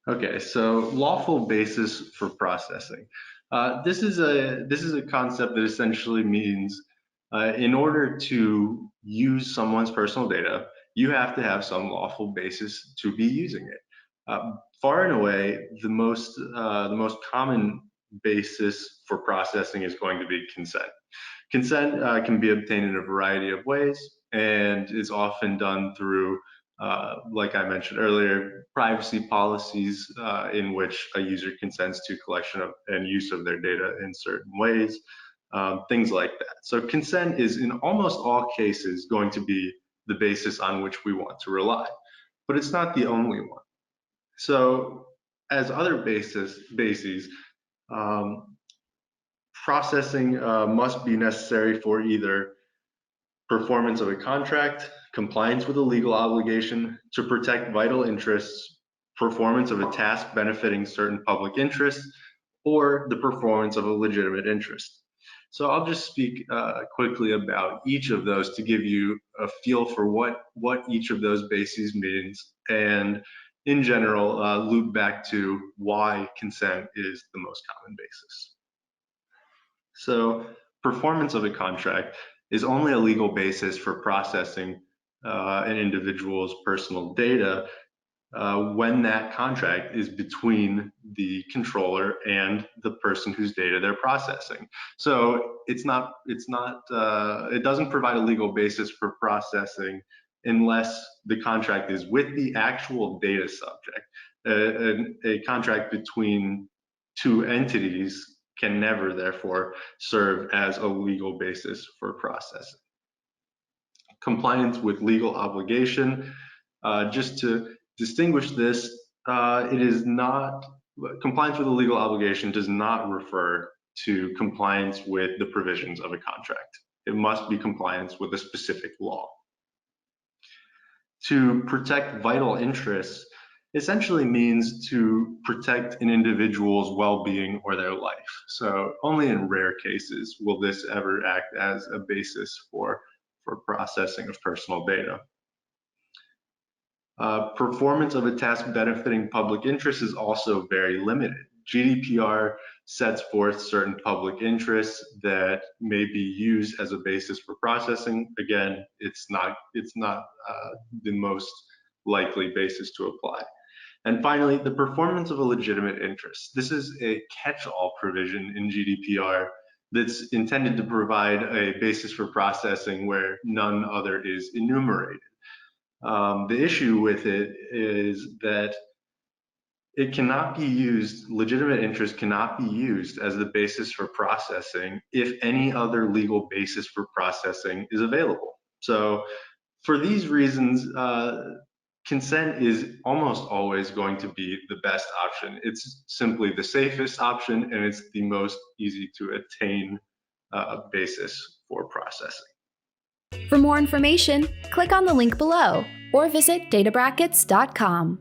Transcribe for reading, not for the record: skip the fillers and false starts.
Okay, so lawful basis for processing. This is a concept that essentially means in order to use someone's personal data, you have to have some lawful basis to be using it. Far and away, the most common basis for processing is going to be consent. Consent can be obtained in a variety of ways and is often done through, like I mentioned earlier, privacy policies in which a user consents to collection of and use of their data in certain ways, things like that. So consent is in almost all cases going to be the basis on which we want to rely, but it's not the only one. So as other bases, um, processing must be necessary for either performance of a contract, compliance with a legal obligation, to protect vital interests, performance of a task benefiting certain public interests, or the performance of a legitimate interest. So I'll just speak quickly about each of those to give you a feel for what each of those bases means, and in general, loop back to why consent is the most common basis. So performance of a contract is only a legal basis for processing an individual's personal data when that contract is between the controller and the person whose data they're processing. So it doesn't provide a legal basis for processing unless the contract is with the actual data subject. A contract between two entities can never, therefore, serve as a legal basis for processing. Compliance with legal obligation, just to distinguish this, it is not, compliance with a legal obligation does not refer to compliance with the provisions of a contract. It must be compliance with a specific law. To protect vital interests essentially means to protect an individual's well-being or their life. So only in rare cases will this ever act as a basis for processing of personal data. Performance of a task benefiting public interest is also very limited. GDPR sets forth certain public interests that may be used as a basis for processing. Again, it's not the most likely basis to apply. And finally, the performance of a legitimate interest. This is a catch-all provision in GDPR that's intended to provide a basis for processing where none other is enumerated. The issue with it is that it cannot be used, legitimate interest cannot be used as the basis for processing if any other legal basis for processing is available. So for these reasons, consent is almost always going to be the best option. It's simply the safest option, and it's the most easy to attain basis for processing. For more information, click on the link below or visit databrackets.com.